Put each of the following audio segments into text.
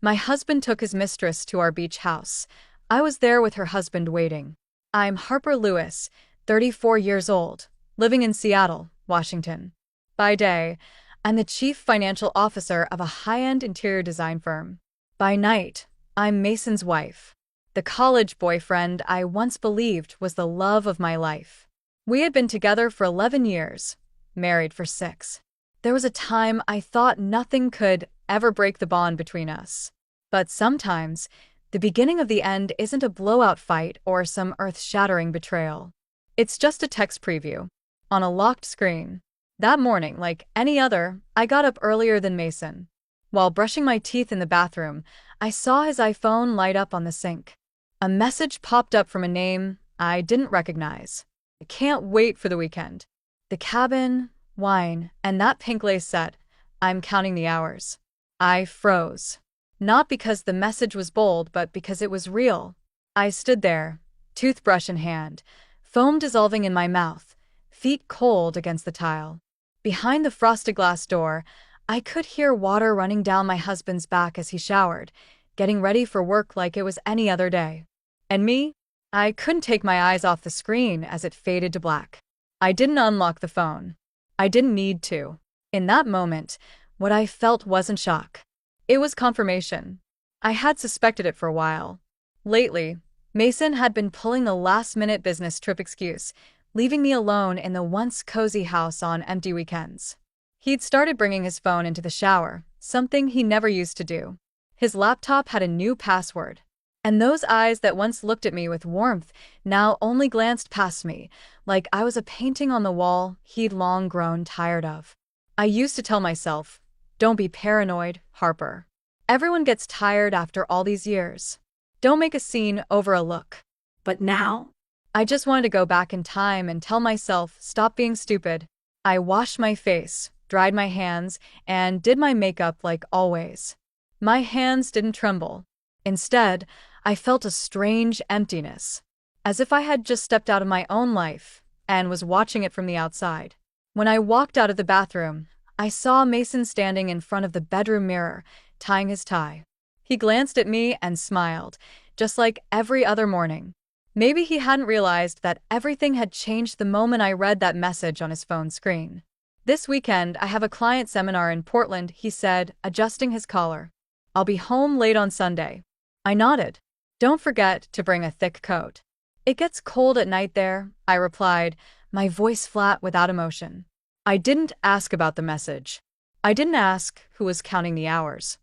My husband took his mistress to our beach house. I was there with her husband waiting. I'm Harper Lewis, 34 years old, living in Seattle, Washington. By day, I'm the chief financial officer of a high-end interior design firm. By night, I'm Mason's wife, the college boyfriend I once believed was the love of my life. We had been together for 11 years, married for 6. There was a time I thought nothing could ever break the bond between us. But sometimes, the beginning of the end isn't a blowout fight or some earth-shattering betrayal. It's just a text preview, on a locked screen. That morning, like any other, I got up earlier than Mason. While brushing my teeth in the bathroom, I saw his iPhone light up on the sink. A message popped up from a name I didn't recognize. I can't wait for the weekend. The cabin, wine, and that pink lace set. I'm counting the hours. I froze. Not because the message was bold, but because it was real. I stood there, toothbrush in hand, foam dissolving in my mouth, feet cold against the tile. Behind the frosted glass door, I could hear water running down my husband's back as he showered, getting ready for work like it was any other day. And me? I couldn't take my eyes off the screen as it faded to black. I didn't unlock the phone. I didn't need to. In that moment, what I felt wasn't shock. It was confirmation. I had suspected it for a while. Lately, Mason had been pulling the last-minute business trip excuse, leaving me alone in the once cozy house on empty weekends. He'd started bringing his phone into the shower, something he never used to do. His laptop had a new password. And those eyes that once looked at me with warmth now only glanced past me, like I was a painting on the wall he'd long grown tired of. I used to tell myself, "Don't be paranoid, Harper. Everyone gets tired after all these years. Don't make a scene over a look." But now, I just wanted to go back in time and tell myself, stop being stupid. I washed my face, dried my hands, and did my makeup like always. My hands didn't tremble. Instead, I felt a strange emptiness, as if I had just stepped out of my own life and was watching it from the outside. When I walked out of the bathroom, I saw Mason standing in front of the bedroom mirror, tying his tie. He glanced at me and smiled, just like every other morning. Maybe he hadn't realized that everything had changed the moment I read that message on his phone screen. "This weekend, I have a client seminar in Portland," he said, adjusting his collar. "I'll be home late on Sunday." I nodded. "Don't forget to bring a thick coat." "It gets cold at night there," I replied, my voice flat without emotion. I didn't ask about the message. I didn't ask who was counting the hours.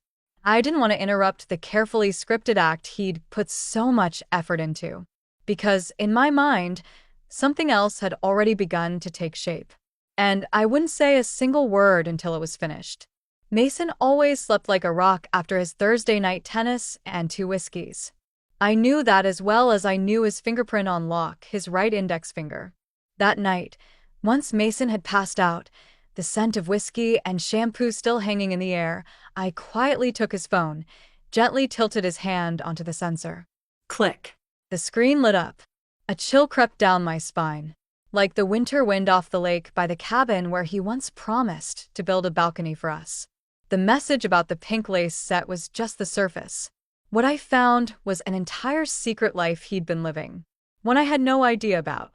I didn't want to interrupt the carefully scripted act he'd put so much effort into. Because, in my mind, something else had already begun to take shape. And I wouldn't say a single word until it was finished. Mason always slept like a rock after his Thursday night tennis and 2 whiskeys. I knew that as well as I knew his fingerprint on lock, his right index finger. That night, once Mason had passed out, the scent of whiskey and shampoo still hanging in the air, I quietly took his phone, gently tilted his hand onto the sensor. Click. The screen lit up. A chill crept down my spine, like the winter wind off the lake by the cabin where he once promised to build a balcony for us. The message about the pink lace set was just the surface. What I found was an entire secret life he'd been living, one I had no idea about.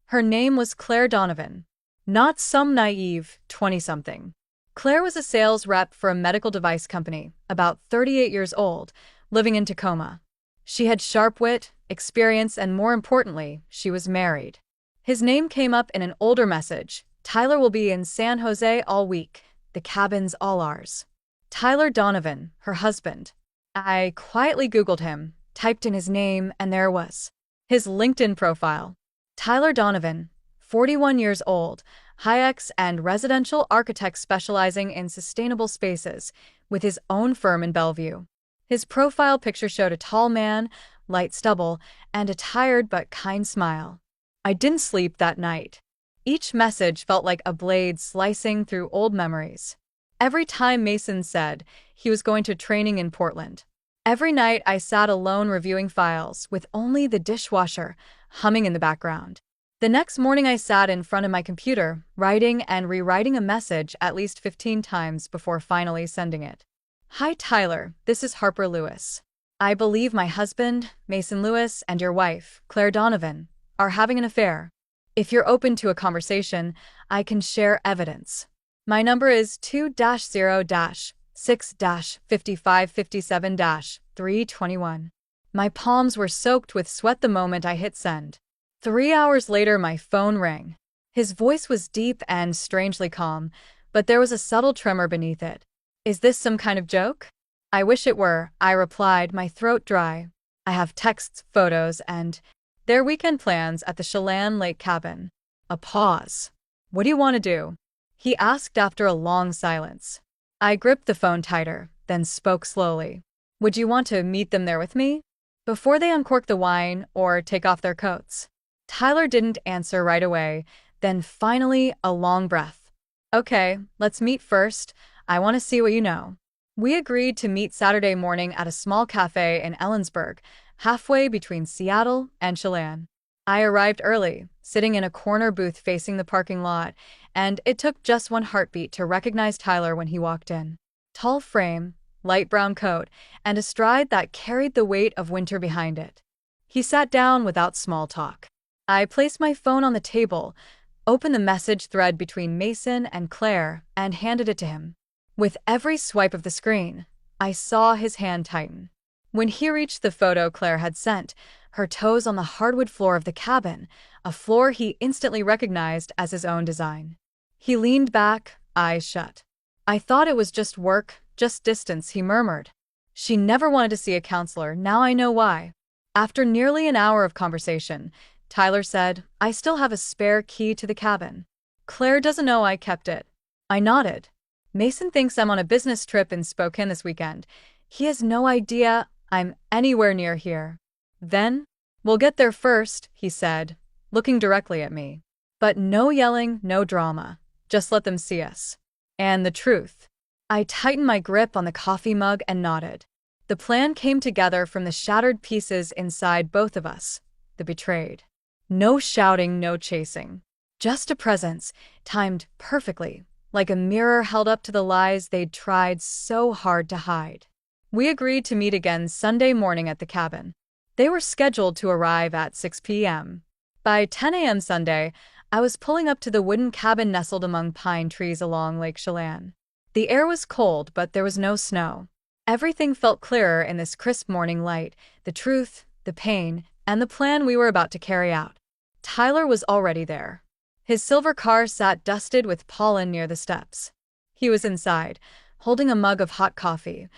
Her name was Claire Donovan, not some naive 20-something. Claire was a sales rep for a medical device company, about 38 years old, living in Tacoma. She had sharp wit, experience, and more importantly, she was married. His name came up in an older message. "Tyler will be in San Jose all week. The cabin's all ours." Tyler Donovan, her husband. I quietly Googled him, typed in his name, and there was his LinkedIn profile. Tyler Donovan, 41 years old, high-ex and residential architect specializing in sustainable spaces, with his own firm in Bellevue. His profile picture showed a tall man, light stubble, and a tired but kind smile. I didn't sleep that night. Each message felt like a blade slicing through old memories. Every time Mason said he was going to training in Portland. Every night I sat alone reviewing files, with only the dishwasher humming in the background. The next morning I sat in front of my computer, writing and rewriting a message at least 15 times before finally sending it. Hi, Tyler. This is Harper Lewis. I believe my husband, Mason Lewis, and your wife, Claire Donovan, are having an affair. If you're open to a conversation, I can share evidence. My number is 2-0-6-5557-321. My palms were soaked with sweat the moment I hit send. 3 hours later, my phone rang. His voice was deep and strangely calm, but there was a subtle tremor beneath it. Is this some kind of joke? I wish it were, I replied, my throat dry. I have texts, photos, and their weekend plans at the Chelan Lake cabin. A pause. What do you want to do? He asked after a long silence. I gripped the phone tighter, then spoke slowly. Would you want to meet them there with me? Before they uncork the wine or take off their coats. Tyler didn't answer right away, then finally a long breath. Okay, let's meet first. I want to see what you know. We agreed to meet Saturday morning at a small cafe in Ellensburg, halfway between Seattle and Chelan. I arrived early, sitting in a corner booth facing the parking lot, and it took just one heartbeat to recognize Tyler when he walked in. Tall frame, light brown coat, and a stride that carried the weight of winter behind it. He sat down without small talk. I placed my phone on the table, opened the message thread between Mason and Claire, and handed it to him. With every swipe of the screen, I saw his hand tighten. When he reached the photo Claire had sent, her toes on the hardwood floor of the cabin, a floor he instantly recognized as his own design. He leaned back, eyes shut. I thought it was just work, just distance, he murmured. She never wanted to see a counselor, now I know why. After nearly an hour of conversation, Tyler said, I still have a spare key to the cabin. Claire doesn't know I kept it. I nodded. Mason thinks I'm on a business trip in Spokane this weekend. He has no idea I'm anywhere near here. Then, we'll get there first, he said, looking directly at me. But no yelling, no drama. Just let them see us. And the truth. I tightened my grip on the coffee mug and nodded. The plan came together from the shattered pieces inside both of us, the betrayed. No shouting, no chasing. Just a presence, timed perfectly, like a mirror held up to the lies they'd tried so hard to hide. We agreed to meet again Sunday morning at the cabin. They were scheduled to arrive at 6 p.m. By 10 a.m. Sunday, I was pulling up to the wooden cabin nestled among pine trees along Lake Chelan. The air was cold, but there was no snow. Everything felt clearer in this crisp morning light, the truth, the pain, and the plan we were about to carry out. Tyler was already there. His silver car sat dusted with pollen near the steps. He was inside, holding a mug of hot coffee,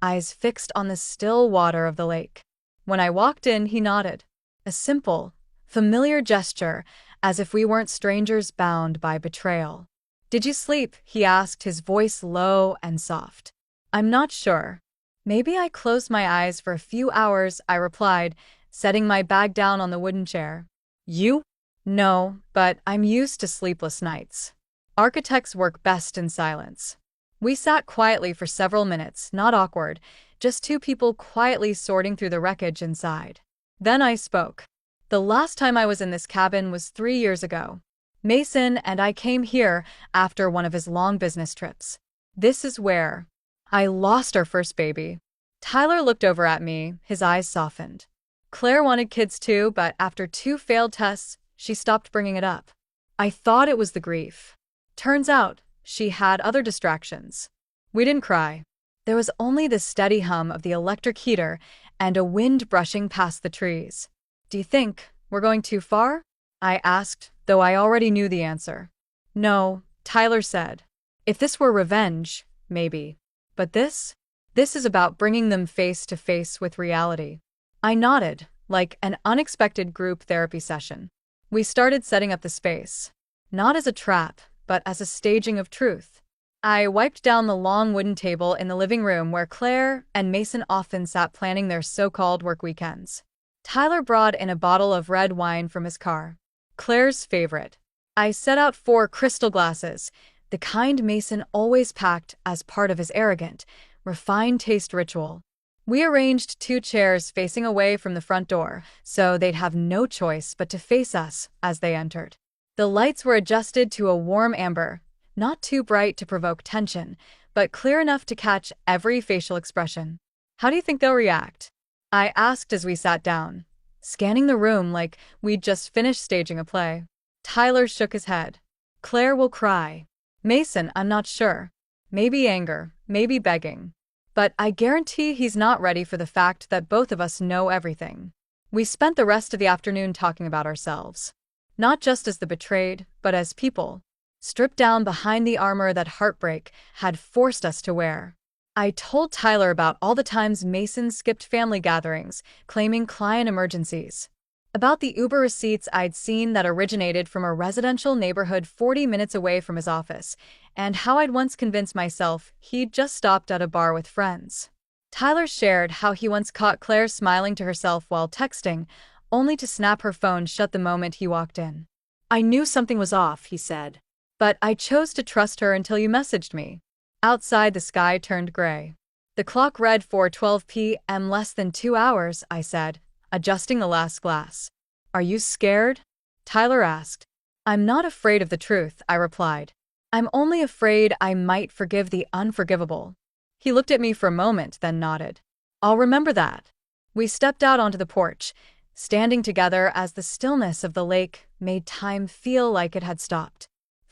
eyes fixed on the still water of the lake. When I walked in, he nodded. A simple, familiar gesture, as if we weren't strangers bound by betrayal. Did you sleep? He asked, his voice low and soft. I'm not sure. Maybe I closed my eyes for a few hours, I replied, setting my bag down on the wooden chair. You? No, but I'm used to sleepless nights. Architects work best in silence. We sat quietly for several minutes, not awkward, just two people quietly sorting through the wreckage inside. Then I spoke. The last time I was in this cabin was 3 years ago. Mason and I came here after one of his long business trips. This is where I lost our first baby. Tyler looked over at me, his eyes softened. Claire wanted kids too, but after 2 failed tests, she stopped bringing it up. I thought it was the grief. Turns out, she had other distractions. We didn't cry. There was only the steady hum of the electric heater and a wind brushing past the trees. Do you think we're going too far? I asked, though I already knew the answer. No, Tyler said. If this were revenge, maybe. But this is about bringing them face to face with reality. I nodded, like an unexpected group therapy session. We started setting up the space. Not as a trap, but as a staging of truth. I wiped down the long wooden table in the living room where Claire and Mason often sat planning their so-called work weekends. Tyler brought in a bottle of red wine from his car. Claire's favorite. I set out 4 crystal glasses, the kind Mason always packed as part of his arrogant, refined taste ritual. We arranged 2 chairs facing away from the front door, so they'd have no choice but to face us as they entered. The lights were adjusted to a warm amber, not too bright to provoke tension, but clear enough to catch every facial expression. How do you think they'll react? I asked as we sat down, scanning the room like we'd just finished staging a play. Tyler shook his head. Claire will cry. Mason, I'm not sure. Maybe anger, maybe begging. But I guarantee he's not ready for the fact that both of us know everything. We spent the rest of the afternoon talking about ourselves. Not just as the betrayed, but as people, stripped down behind the armor that heartbreak had forced us to wear. I told Tyler about all the times Mason skipped family gatherings, claiming client emergencies. About the Uber receipts I'd seen that originated from a residential neighborhood 40 minutes away from his office, and how I'd once convinced myself he'd just stopped at a bar with friends. Tyler shared how he once caught Claire smiling to herself while texting, only to snap her phone shut the moment he walked in. I knew something was off, he said. But I chose to trust her until you messaged me. Outside, the sky turned gray. The clock read 4:12 p.m. less than 2 hours, I said, adjusting the last glass. Are you scared? Tyler asked. I'm not afraid of the truth, I replied. I'm only afraid I might forgive the unforgivable. He looked at me for a moment, then nodded. I'll remember that. We stepped out onto the porch, standing together as the stillness of the lake made time feel like it had stopped.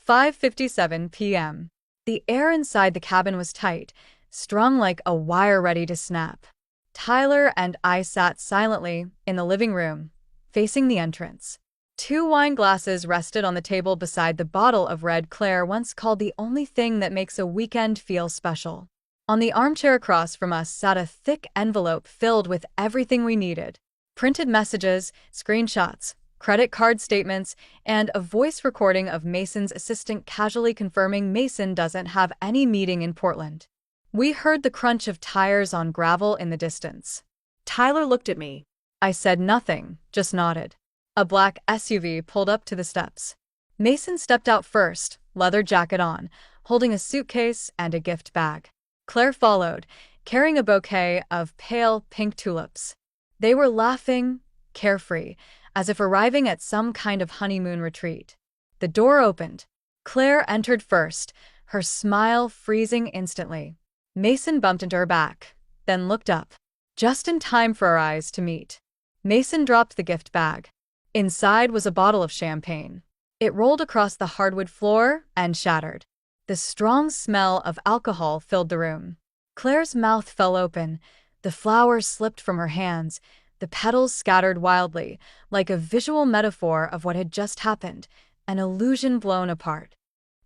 5:57 p.m. The air inside the cabin was tight, strung like a wire ready to snap. Tyler and I sat silently in the living room, facing the entrance. 2 wine glasses rested on the table beside the bottle of red Claire once called the only thing that makes a weekend feel special. On the armchair across from us sat a thick envelope filled with everything we needed. Printed messages, screenshots, credit card statements, and a voice recording of Mason's assistant casually confirming Mason doesn't have any meeting in Portland. We heard the crunch of tires on gravel in the distance. Tyler looked at me. I said nothing, just nodded. A black SUV pulled up to the steps. Mason stepped out first, leather jacket on, holding a suitcase and a gift bag. Claire followed, carrying a bouquet of pale pink tulips. They were laughing, carefree, as if arriving at some kind of honeymoon retreat. The door opened. Claire entered first, her smile freezing instantly. Mason bumped into her back, then looked up, just in time for our eyes to meet. Mason dropped the gift bag. Inside was a bottle of champagne. It rolled across the hardwood floor and shattered. The strong smell of alcohol filled the room. Claire's mouth fell open. The flowers slipped from her hands. The petals scattered wildly, like a visual metaphor of what had just happened, an illusion blown apart.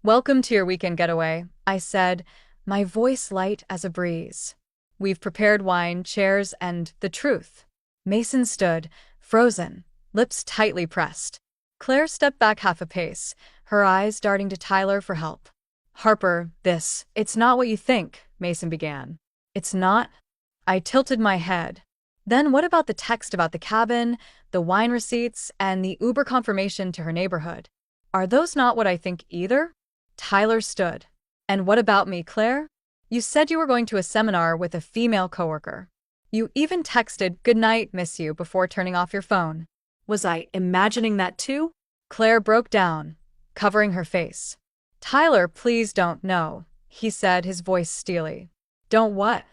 Welcome to your weekend getaway, I said, my voice light as a breeze. We've prepared wine, chairs, and the truth. Mason stood, frozen, lips tightly pressed. Claire stepped back half a pace, her eyes darting to Tyler for help. Harper, it's not what you think, Mason began. It's not? I tilted my head. Then what about the text about the cabin, the wine receipts, and the Uber confirmation to her neighborhood? Are those not what I think either? Tyler stood. And what about me, Claire? You said you were going to a seminar with a female coworker. You even texted "Good night, miss you" before turning off your phone. Was I imagining that too? Claire broke down, covering her face. Tyler, please don't know, he said, his voice steely. Don't what?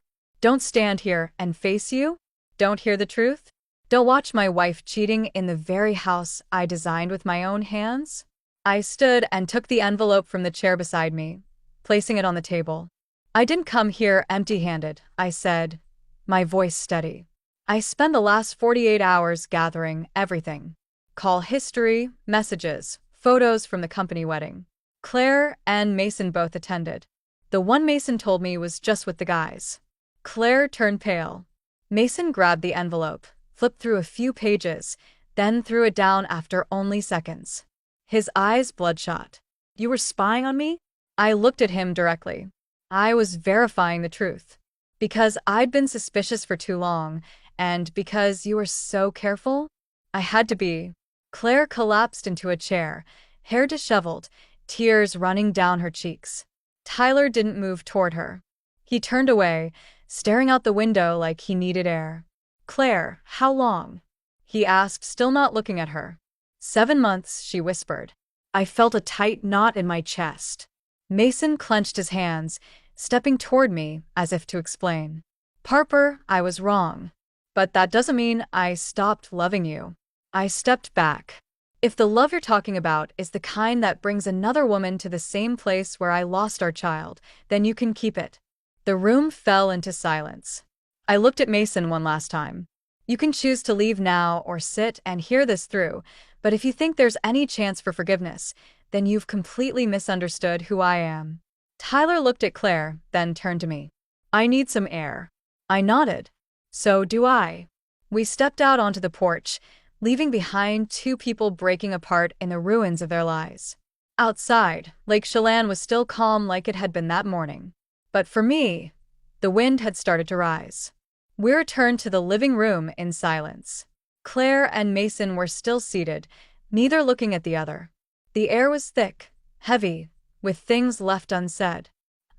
Don't stand here and face you? Don't hear the truth? Don't watch my wife cheating in the very house I designed with my own hands? I stood and took the envelope from the chair beside me, placing it on the table. I didn't come here empty-handed, I said, my voice steady. I spent the last 48 hours gathering everything. Call history, messages, photos from the company wedding. Claire and Mason both attended. The one Mason told me was just with the guys. Claire turned pale. Mason grabbed the envelope, flipped through a few pages, then threw it down after only seconds. His eyes bloodshot. You were spying on me? I looked at him directly. I was verifying the truth. Because I'd been suspicious for too long, and because you were so careful, I had to be. Claire collapsed into a chair, hair disheveled, tears running down her cheeks. Tyler didn't move toward her. He turned away, staring out the window like he needed air. Claire, how long? He asked, still not looking at her. 7 months, she whispered. I felt a tight knot in my chest. Mason clenched his hands, stepping toward me as if to explain. Harper, I was wrong. But that doesn't mean I stopped loving you. I stepped back. If the love you're talking about is the kind that brings another woman to the same place where I lost our child, then you can keep it. The room fell into silence. I looked at Mason one last time. You can choose to leave now or sit and hear this through, but if you think there's any chance for forgiveness, then you've completely misunderstood who I am. Tyler looked at Claire, then turned to me. I need some air. I nodded. So do I. We stepped out onto the porch, leaving behind two people breaking apart in the ruins of their lives. Outside, Lake Chelan was still calm like it had been that morning. But for me, the wind had started to rise. We returned to the living room in silence. Claire and Mason were still seated, neither looking at the other. The air was thick, heavy, with things left unsaid.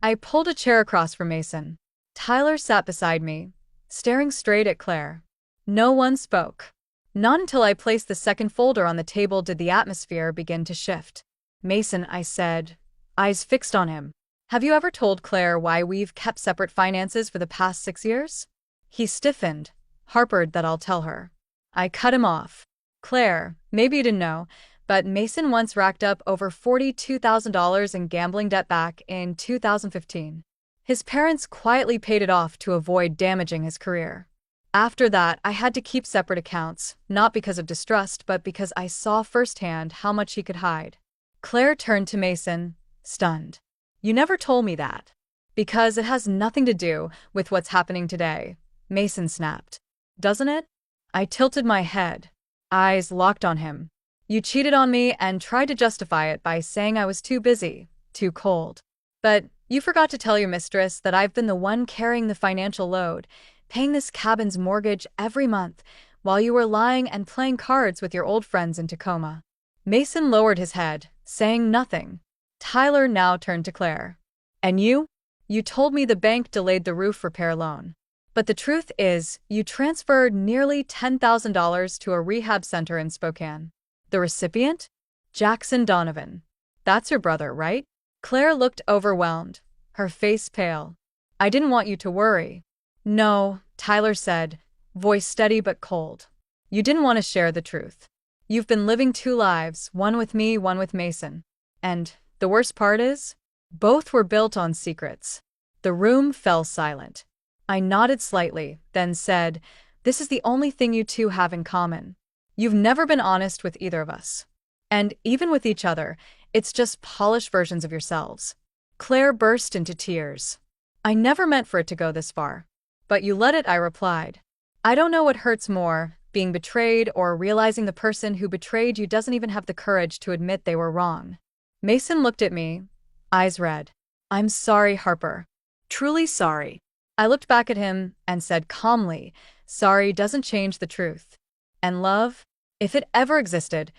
I pulled a chair across from Mason. Tyler sat beside me, staring straight at Claire. No one spoke. Not until I placed the second folder on the table did the atmosphere begin to shift. Mason, I said, eyes fixed on him. Have you ever told Claire why we've kept separate finances for the past 6 years? He stiffened, harpered that I'll tell her. I cut him off. Claire, maybe you didn't know, but Mason once racked up over $42,000 in gambling debt back in 2015. His parents quietly paid it off to avoid damaging his career. After that, I had to keep separate accounts, not because of distrust, but because I saw firsthand how much he could hide. Claire turned to Mason, stunned. You never told me that. Because it has nothing to do with what's happening today, Mason snapped. Doesn't it? I tilted my head, eyes locked on him. You cheated on me and tried to justify it by saying I was too busy, too cold. But you forgot to tell your mistress that I've been the one carrying the financial load, paying this cabin's mortgage every month, while you were lying and playing cards with your old friends in Tacoma. Mason lowered his head, saying nothing. Tyler now turned to Claire. And you? You told me the bank delayed the roof repair loan. But the truth is, you transferred nearly $10,000 to a rehab center in Spokane. The recipient? Jackson Donovan. That's your brother, right? Claire looked overwhelmed, her face pale. I didn't want you to worry. No, Tyler said, voice steady but cold. You didn't want to share the truth. You've been living 2 lives, one with me, one with Mason. And the worst part is, both were built on secrets. The room fell silent. I nodded slightly, then said, this is the only thing you two have in common. You've never been honest with either of us. And even with each other, it's just polished versions of yourselves. Claire burst into tears. I never meant for it to go this far. But you let it, I replied. I don't know what hurts more, being betrayed or realizing the person who betrayed you doesn't even have the courage to admit they were wrong. Mason looked at me, eyes red. I'm sorry, Harper. Truly sorry. I looked back at him and said calmly, sorry doesn't change the truth. And love, if it ever existed,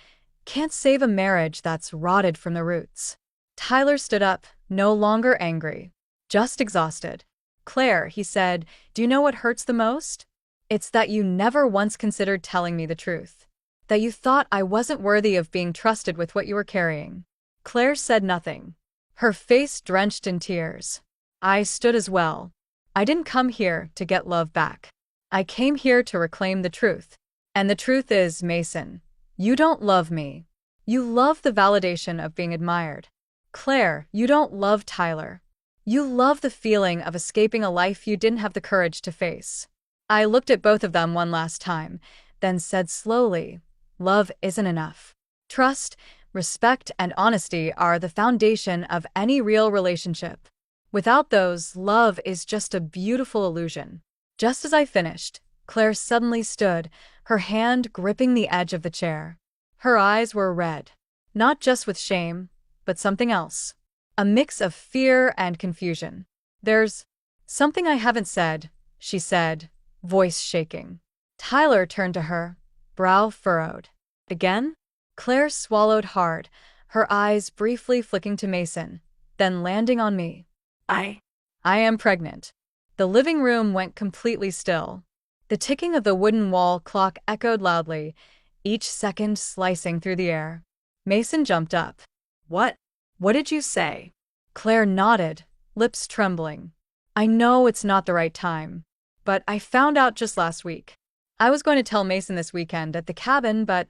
can't save a marriage that's rotted from the roots. Tyler stood up, no longer angry, just exhausted. Claire, he said, do you know what hurts the most? It's that you never once considered telling me the truth. That you thought I wasn't worthy of being trusted with what you were carrying. Claire said nothing, her face drenched in tears. I stood as well. I didn't come here to get love back. I came here to reclaim the truth. And the truth is, Mason, you don't love me. You love the validation of being admired. Claire, you don't love Tyler. You love the feeling of escaping a life you didn't have the courage to face. I looked at both of them one last time, then said slowly, love isn't enough. Trust, respect, and honesty are the foundation of any real relationship. Without those, love is just a beautiful illusion. Just as I finished, Claire suddenly stood, her hand gripping the edge of the chair. Her eyes were red, not just with shame, but something else. A mix of fear and confusion. There's something I haven't said, she said, voice shaking. Tyler turned to her, brow furrowed. Again? Claire swallowed hard, her eyes briefly flicking to Mason, then landing on me. I am pregnant. The living room went completely still. The ticking of the wooden wall clock echoed loudly, each second slicing through the air. Mason jumped up. What? What did you say? Claire nodded, lips trembling. I know it's not the right time, but I found out just last week. I was going to tell Mason this weekend at the cabin, but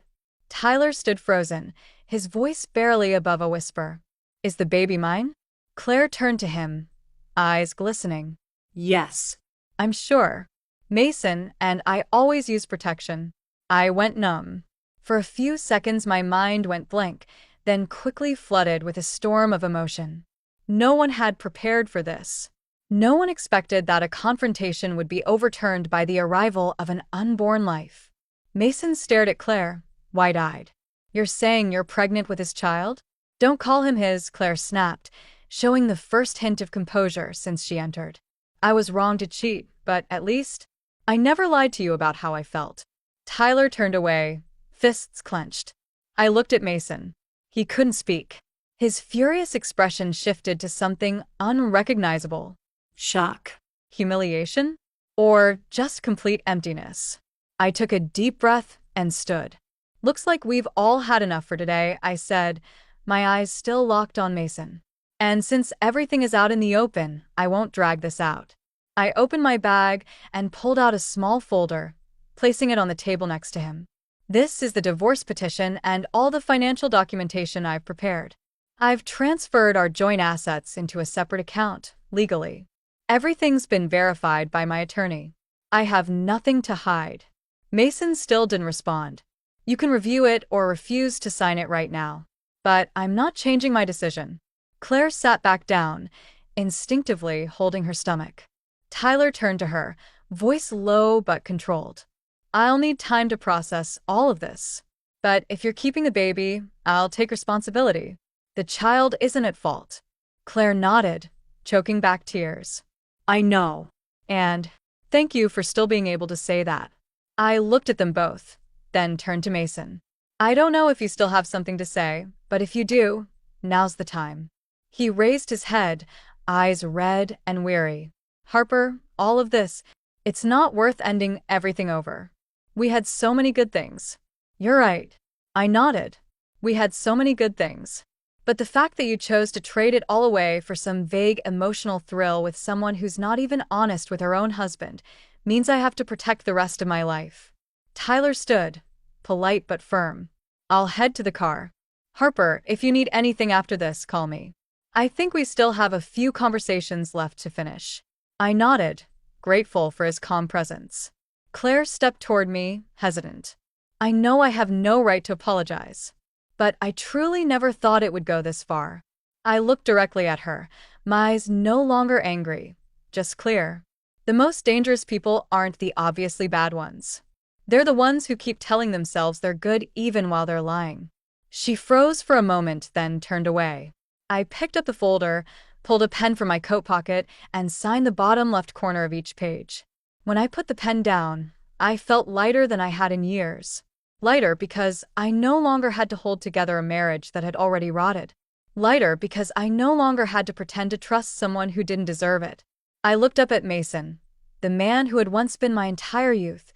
Tyler stood frozen, his voice barely above a whisper. Is the baby mine? Claire turned to him, eyes glistening. Yes. I'm sure. Mason and I always use protection. I went numb. For a few seconds my mind went blank, then quickly flooded with a storm of emotion. No one had prepared for this. No one expected that a confrontation would be overturned by the arrival of an unborn life. Mason stared at Claire, wide-eyed. You're saying you're pregnant with his child? Don't call him his, Claire snapped, showing the first hint of composure since she entered. I was wrong to cheat, but at least I never lied to you about how I felt. Tyler turned away, fists clenched. I looked at Mason. He couldn't speak. His furious expression shifted to something unrecognizable. Shock. Humiliation? Or just complete emptiness? I took a deep breath and stood. Looks like we've all had enough for today, I said, my eyes still locked on Mason. And since everything is out in the open, I won't drag this out. I opened my bag and pulled out a small folder, placing it on the table next to him. This is the divorce petition and all the financial documentation I've prepared. I've transferred our joint assets into a separate account, legally. Everything's been verified by my attorney. I have nothing to hide. Mason still didn't respond. You can review it or refuse to sign it right now. But I'm not changing my decision. Claire sat back down, instinctively holding her stomach. Tyler turned to her, voice low but controlled. I'll need time to process all of this. But if you're keeping the baby, I'll take responsibility. The child isn't at fault. Claire nodded, choking back tears. I know. And thank you for still being able to say that. I looked at them both, then turned to Mason. I don't know if you still have something to say, but if you do, now's the time. He raised his head, eyes red and weary. Harper, all of this, it's not worth ending everything over. We had so many good things. You're right. I nodded. We had so many good things. But the fact that you chose to trade it all away for some vague emotional thrill with someone who's not even honest with her own husband means I have to protect the rest of my life. Tyler stood, polite but firm. I'll head to the car. Harper, if you need anything after this, call me. I think we still have a few conversations left to finish. I nodded, grateful for his calm presence. Claire stepped toward me, hesitant. I know I have no right to apologize. But I truly never thought it would go this far. I looked directly at her, my eyes no longer angry, just clear. The most dangerous people aren't the obviously bad ones. They're the ones who keep telling themselves they're good even while they're lying. She froze for a moment, then turned away. I picked up the folder, pulled a pen from my coat pocket, and signed the bottom left corner of each page. When I put the pen down, I felt lighter than I had in years. Lighter because I no longer had to hold together a marriage that had already rotted. Lighter because I no longer had to pretend to trust someone who didn't deserve it. I looked up at Mason, the man who had once been my entire youth,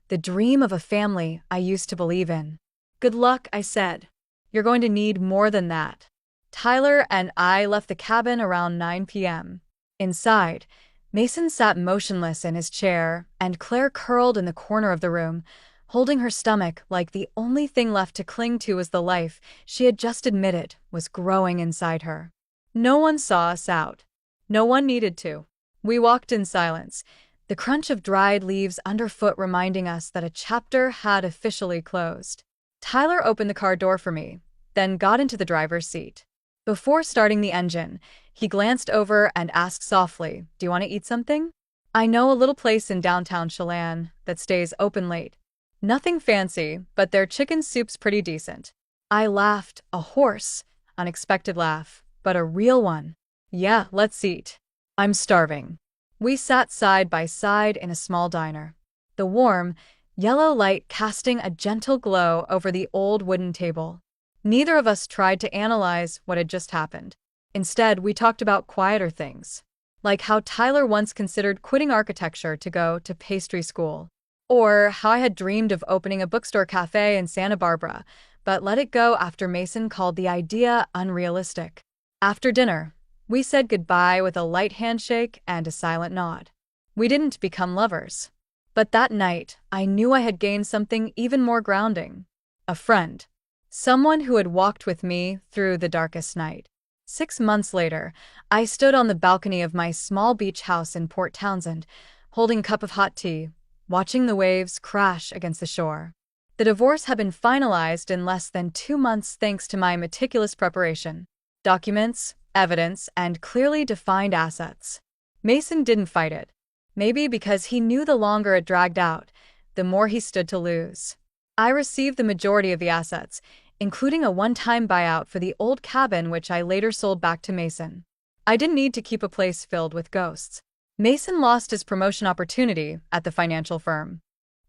the dream of a family I used to believe in. Good luck, I said. You're going to need more than that. Tyler and I left the cabin around 9 p.m. Inside, Mason sat motionless in his chair, and Claire curled in the corner of the room, holding her stomach like the only thing left to cling to was the life she had just admitted was growing inside her. No one saw us out. No one needed to. We walked in silence, the crunch of dried leaves underfoot reminding us that a chapter had officially closed. Tyler opened the car door for me, then got into the driver's seat. Before starting the engine, he glanced over and asked softly, "Do you want to eat something? I know a little place in downtown Chelan that stays open late. Nothing fancy, but their chicken soup's pretty decent." I laughed, a hoarse, unexpected laugh, but a real one. "Yeah, let's eat. I'm starving." We sat side by side in a small diner, the warm, yellow light casting a gentle glow over the old wooden table. Neither of us tried to analyze what had just happened. Instead, we talked about quieter things, like how Tyler once considered quitting architecture to go to pastry school, or how I had dreamed of opening a bookstore cafe in Santa Barbara, but let it go after Mason called the idea unrealistic. After dinner, We said goodbye with a light handshake and a silent nod. We didn't become lovers. But that night, I knew I had gained something even more grounding. A friend. Someone who had walked with me through the darkest night. 6 months later, I stood on the balcony of my small beach house in Port Townsend, holding a cup of hot tea, watching the waves crash against the shore. The divorce had been finalized in less than 2 months thanks to my meticulous preparation. Documents, evidence, and clearly defined assets. Mason didn't fight it. Maybe because he knew the longer it dragged out, the more he stood to lose. I received the majority of the assets, including a one-time buyout for the old cabin which I later sold back to Mason. I didn't need to keep a place filled with ghosts. Mason lost his promotion opportunity at the financial firm.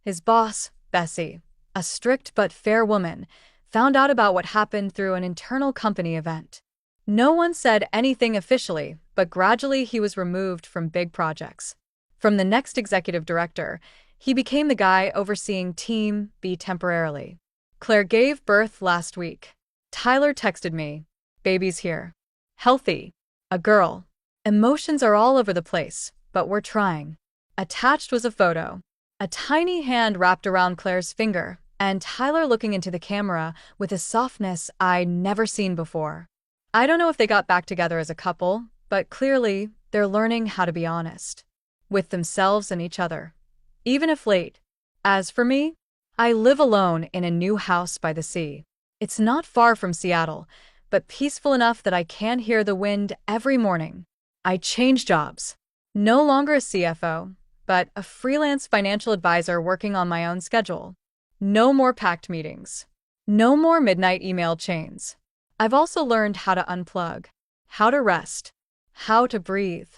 His boss, Bessie, a strict but fair woman, found out about what happened through an internal company event. No one said anything officially, but gradually he was removed from big projects. From the next executive director, he became the guy overseeing Team B temporarily. Claire gave birth last week. Tyler texted me. Baby's here. Healthy. A girl. Emotions are all over the place, but we're trying. Attached was a photo. A tiny hand wrapped around Claire's finger, and Tyler looking into the camera with a softness I'd never seen before. I don't know if they got back together as a couple, but clearly, they're learning how to be honest. With themselves and each other. Even if late. As for me, I live alone in a new house by the sea. It's not far from Seattle, but peaceful enough that I can hear the wind every morning. I changed jobs. No longer a CFO, but a freelance financial advisor working on my own schedule. No more packed meetings. No more midnight email chains. I've also learned how to unplug, how to rest, how to breathe.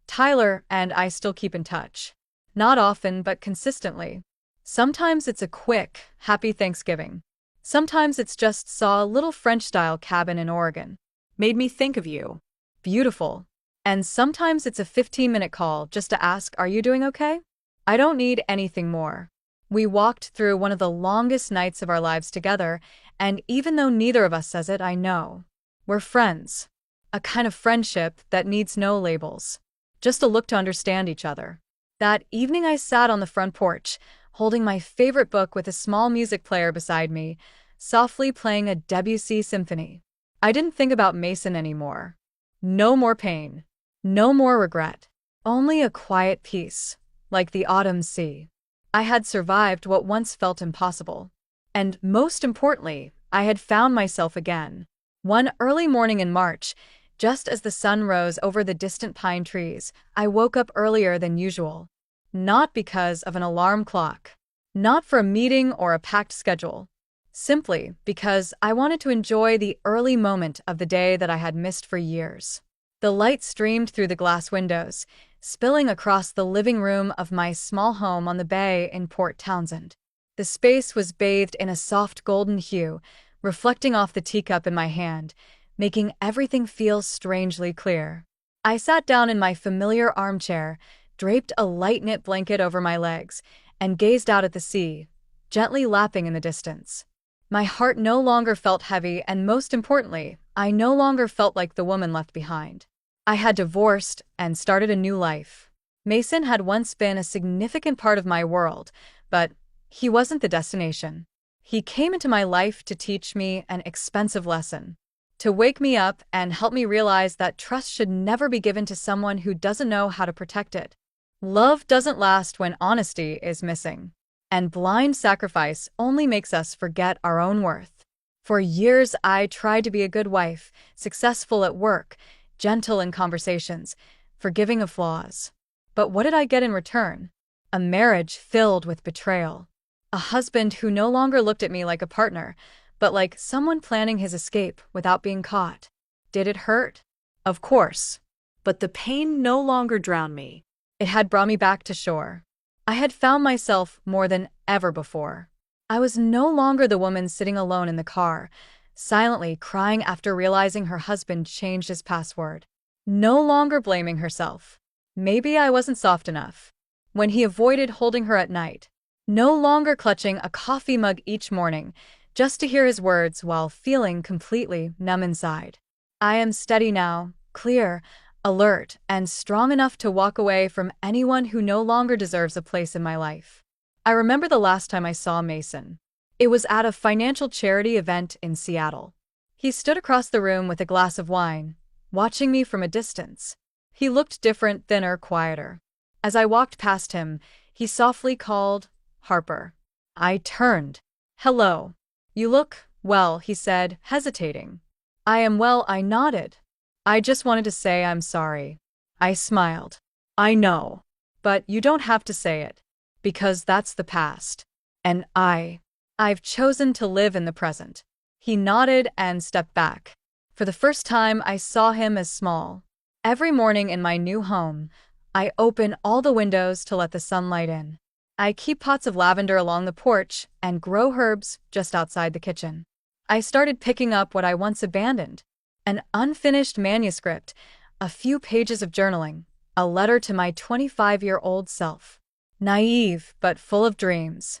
Tyler and I still keep in touch. Not often, but consistently. Sometimes it's a quick, happy Thanksgiving. Sometimes it's just saw a little French-style cabin in Oregon. Made me think of you. Beautiful. And sometimes it's a 15-minute call just to ask, are you doing okay? I don't need anything more. We walked through one of the longest nights of our lives together, and even though neither of us says it, I know. We're friends. A kind of friendship that needs no labels. Just a look to understand each other. That evening I sat on the front porch, holding my favorite book with a small music player beside me, softly playing a Debussy symphony. I didn't think about Mason anymore. No more pain. No more regret. Only a quiet peace, like the autumn sea. I had survived what once felt impossible. And most importantly, I had found myself again. One early morning in March, just as the sun rose over the distant pine trees, I woke up earlier than usual. Not because of an alarm clock. Not for a meeting or a packed schedule. Simply because I wanted to enjoy the early moment of the day that I had missed for years. The light streamed through the glass windows, spilling across the living room of my small home on the bay in Port Townsend. The space was bathed in a soft golden hue, reflecting off the teacup in my hand, making everything feel strangely clear. I sat down in my familiar armchair, draped a light knit blanket over my legs, and gazed out at the sea, gently lapping in the distance. My heart no longer felt heavy, and most importantly, I no longer felt like the woman left behind. I had divorced and started a new life. Mason had once been a significant part of my world, but he wasn't the destination. He came into my life to teach me an expensive lesson. To wake me up and help me realize that trust should never be given to someone who doesn't know how to protect it. Love doesn't last when honesty is missing. And blind sacrifice only makes us forget our own worth. For years, I tried to be a good wife, successful at work, gentle in conversations, forgiving of flaws. But what did I get in return? A marriage filled with betrayal. A husband who no longer looked at me like a partner, but like someone planning his escape without being caught. Did it hurt? Of course. But the pain no longer drowned me. It had brought me back to shore. I had found myself more than ever before. I was no longer the woman sitting alone in the car, silently crying after realizing her husband changed his password. No longer blaming herself. Maybe I wasn't soft enough. When he avoided holding her at night. No longer clutching a coffee mug each morning, just to hear his words while feeling completely numb inside. I am steady now, clear, alert, and strong enough to walk away from anyone who no longer deserves a place in my life. I remember the last time I saw Mason. It was at a financial charity event in Seattle. He stood across the room with a glass of wine, watching me from a distance. He looked different, thinner, quieter. As I walked past him, he softly called, "Harper." I turned. "Hello. You look, well," he said, hesitating. "I am well," I nodded. "I just wanted to say I'm sorry." I smiled. "I know. But you don't have to say it. Because that's the past. And I've chosen to live in the present." He nodded and stepped back. For the first time, I saw him as small. Every morning in my new home, I open all the windows to let the sunlight in. I keep pots of lavender along the porch and grow herbs just outside the kitchen. I started picking up what I once abandoned: an unfinished manuscript, a few pages of journaling, a letter to my 25-year-old self. Naive, but full of dreams.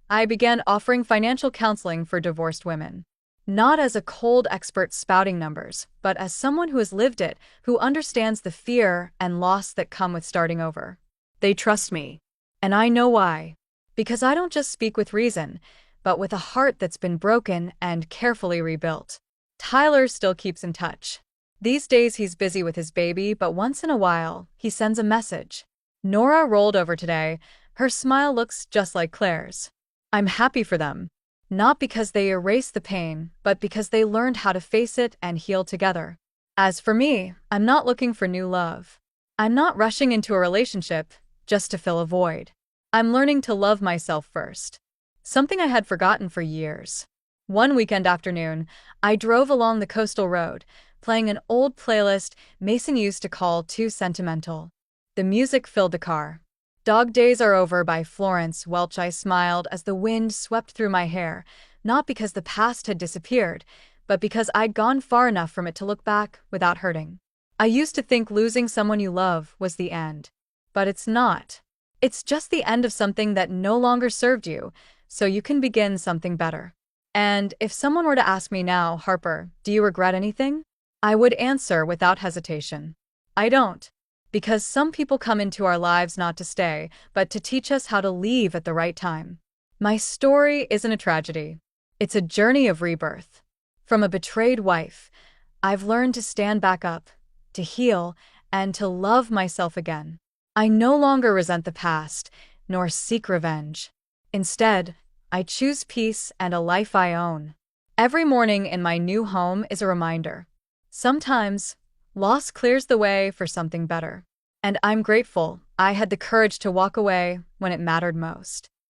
I began offering financial counseling for divorced women. Not as a cold expert spouting numbers, but as someone who has lived it, who understands the fear and loss that come with starting over. They trust me. And I know why. Because I don't just speak with reason, but with a heart that's been broken and carefully rebuilt. Tyler still keeps in touch. These days he's busy with his baby, but once in a while, he sends a message. Nora rolled over today. Her smile looks just like Claire's. I'm happy for them. Not because they erased the pain, but because they learned how to face it and heal together. As for me, I'm not looking for new love. I'm not rushing into a relationship just to fill a void. I'm learning to love myself first. Something I had forgotten for years. One weekend afternoon, I drove along the coastal road, playing an old playlist Mason used to call Too Sentimental. The music filled the car. "Dog Days Are Over" by Florence Welch. I smiled as the wind swept through my hair, not because the past had disappeared, but because I'd gone far enough from it to look back without hurting. I used to think losing someone you love was the end. But it's not. It's just the end of something that no longer served you, so you can begin something better. And if someone were to ask me now, "Harper, do you regret anything?" I would answer without hesitation, I don't. Because some people come into our lives not to stay, but to teach us how to leave at the right time. My story isn't a tragedy. It's a journey of rebirth. From a betrayed wife, I've learned to stand back up, to heal, and to love myself again. I no longer resent the past, nor seek revenge. Instead, I choose peace and a life I own. Every morning in my new home is a reminder. Sometimes, loss clears the way for something better. And I'm grateful I had the courage to walk away when it mattered most.